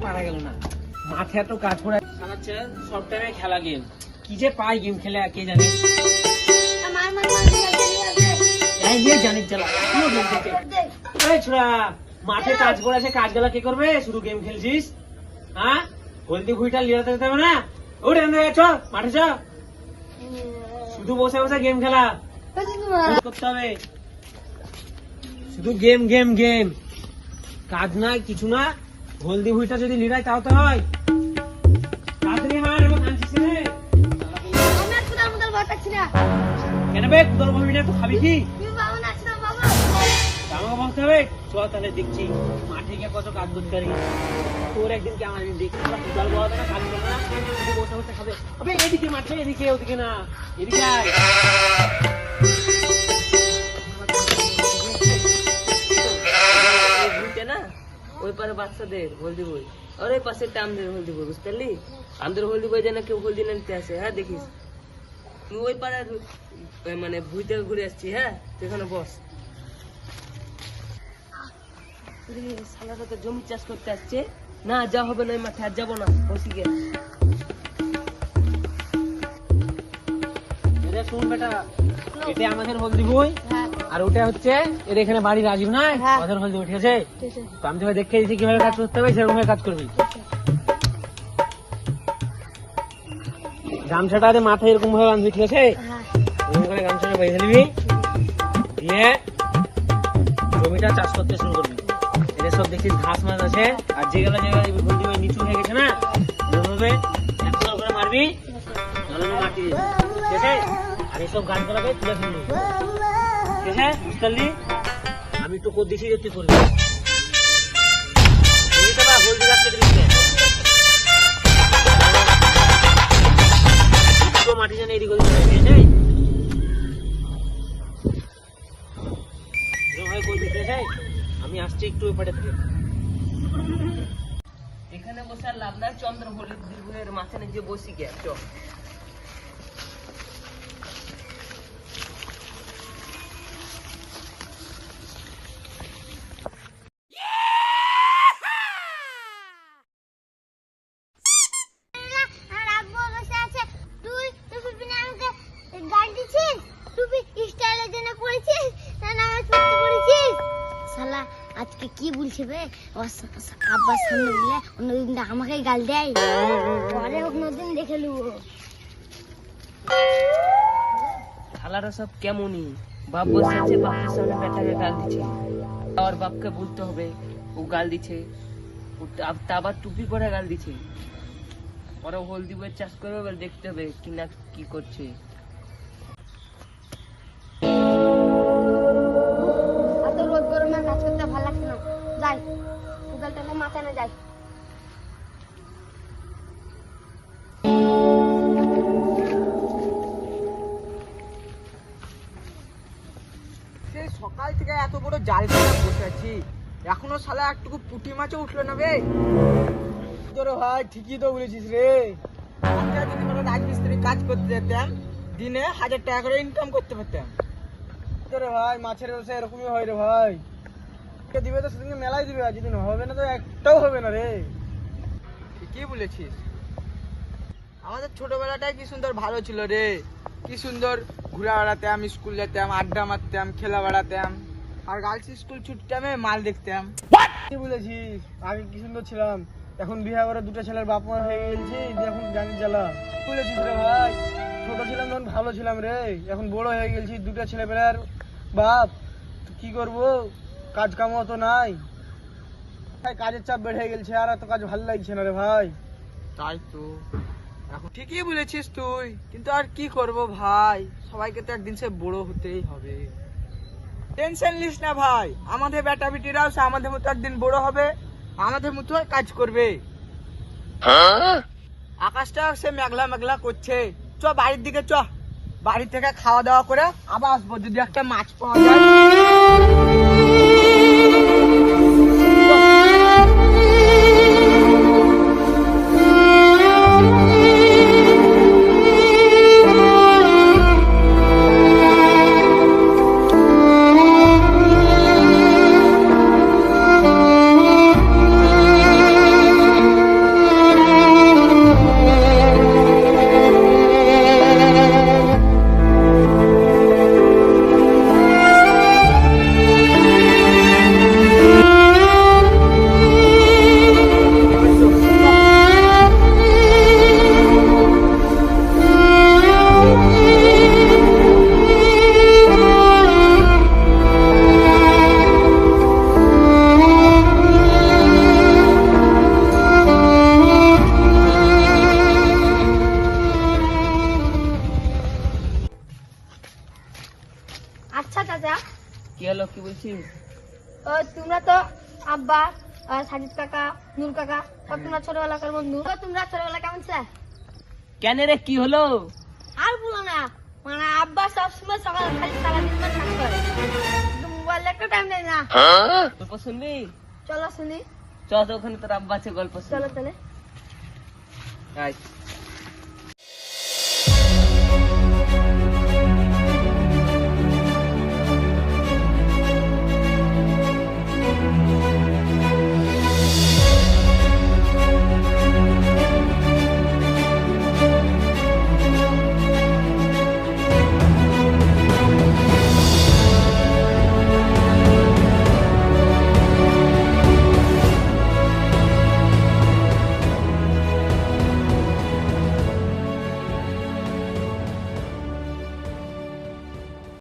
পারা গেল না, মাঠে এত কাজ পড়ে চালাচ্ছে, সব টাইমে খেলা গেম, কি যে পাই গেম খেলে কে জানে। জানিস জ্বালা ছোড়া, মাঠে কাজ পড়েছে, কাজ গেলা কে করবে, শুধু গেম খেলছিস। হ্যাঁ, হলদি ভুইটা লিয়াতে যেতে হবে না, ওটা চ মাঠে চ, শুধু বসে বসে গেম খেলা করতে হবে, শুধু গেম গেম গেম, কাজ নাই কিছু না। হলদি ভুইটা যদি লিড়াই তাও তো হয়, তাড়াতাড়ি হার এবং আনছিস রে। কেন বে কুদাল বলবি না, তো খাবি কি? আমাকে বলতে হবে, চল তাহলে দেখছি মাঠে গিয়ে কত কাজ করতে পারি। তোর একদিন কি আমার দেখছি কুদাল বলাবে না, কাজ করবে না, বসে বসে খাবে। আবে এদিকে মাঠে, এদিকে ওদিকে না, এদিকে আয়। না ওই পারে বাচ্চাদের হলদি বই, আর ওই পাশে আমাদের হলদি বই, বুঝতে পারলি? আমাদের হলদি বই যেন কেউ হলদি নিতে আসে। হ্যাঁ দেখিস, তুই ওই পাড়ার মানে ভুই থেকে ঘুরে আসছি। হ্যাঁ সেখানে বস। সালাটা তো জমি চাষ করতে আসছে না, যা হবে না মাঠে আর যাবো না, বসি গে। শুন বেটা, এটা আমাদের হলদি বই, আর ওটা হচ্ছে এর এখানে বাড়ি রাজীব না, আমাদের হলদি বই, ঠিক আছে? তো আমি তোকে দেখে দিচ্ছি কিভাবে কাজ করতে হবে, সেরকম কাজ করবি। গামছাটা মাথায় এরকম ভাবে বাঁধবি, ঠিক আছে? এরকম করে গামছাটা বেঁধে নিবি, দিয়ে জমিটা চাষ করতে শুরু করবি। এটা সব দেখছিস ঘাস মাছ আছে, আর যেগুলো হলদি বই নিচু হয়ে গেছে না, এভাবে একশো করে মারবি, নাহলে মাটি দিবি, ঠিক আছে? আর এইসব গাছগুলোকে তুলে ফেলবি, ঠিক আছে? বুঝতে পারলি? আমি একটু কোদ দিচ্ছি যে তুই করবি। হলদি গাছ কেটে দিচ্ছে, মাটি যেন এদিকে আমি আসছি একটু এপারে থেকে। এখানে বসে আর লাভ নাই, চন্দ্র হলদির মাঝখানে যে বসি গে। চ আজকে কি বলছে বে, আব্বার সামনে বলে অন্যদিন আমাকে গাল দেয়, পরে অন্যদিন দেখে নেবো। শালারা সব কেমনই, বাপ বসে আছে, বাপের সামনে বেটাকে গাল দিচ্ছে, আর বাপকে বলতে হবে ও গাল দিচ্ছে, আবার টুপি পরে গাল দিচ্ছে। পরে হলদি বইয়ের চাষ করবে, এবার দেখতে হবে কি না কি করছে। কাজ করতে ভালো লাগছে না, যাই কুদালটা মাথায় না যাই। সেই সকাল থেকে এত বড় জাল ফেলে বসে আছি, এখনো শালা একটুকু পুঁটি মাছও উঠলো না বে। তোর ভাই ঠিকই তো বলেছিস রে, আমরা যদি কোনো রাজমিস্ত্রি কাজ করতে যেতাম, দিনে 1000 টাকা করে ইনকাম করতে পারতাম। তোর ভাই মাছের ব্যবসা এরকমই হয় রে ভাই, দিবে তো সেদিন মেলাই দিবে, আর যদি হবে না তো একটাও হবে না রে। ঠিকই বলেছিস, আমাদের ছোটবেলাটাই কি সুন্দর ভালো ছিল রে, কি সুন্দর ঘুরে বেড়াতাম, স্কুল যেতাম, আড্ডা মারতাম, খেলা বেড়াতাম, আর গার্লস স্কুল ছুটতামে মাল দেখতাম। কি বলেছিস, আগে কি সুন্দর ছিলাম, এখন বিয়ে করে দুটো ছেলের বাপ মা হয়ে গেছি, এখন জানি জ্বালা। বলেছিস রে ভাই, ছোট ছিলাম তখন ভালো ছিলাম রে, এখন বড় হয়ে গেছি, দুটো ছেলে পেলার বাপ, কি করবো, কাজ কামও তো নাই, কাজের চাপ বেড়ে গেছে, আর এত কাজ ভালো লাগছে না রে ভাই। তাই তো, এখন ঠিকই বলেছিস তুই, কিন্তু আর কি করব ভাই, সবাইকে তো একদিন সে বড় হতেই হবে। টেনশন নিস না ভাই, আমাদের বেটা বেটিরাও সে আমাদের মতো একদিন বড় হবে, আমাদের মতো কাজ করবে। আকাশটা সে মেঘলা মেঘলা করছে, চ বাড়ির দিকে চ, বাড়ি থেকে খাওয়া দাওয়া করে আবার আসবো, যদি একটা মাছ পাওয়া যায়। তো আব্বা সাজিদ কাকা নুর কাকা তোমরা ছোটবেলাকার বন্ধু তোমরা ছোটবেলা কেমন ছিলে? কেন রে, কি হলো? আর বলো না, মানে আব্বা সবসময় সকাল খালি সারাদিন কাজ করে, মোবাইল একটা টাইম দেয় না। গল্প শুনবি? চলো শুনি। চল তো, ওখানে তোর আব্বা আছে, গল্প শুন। চলো তাহলে। আয়।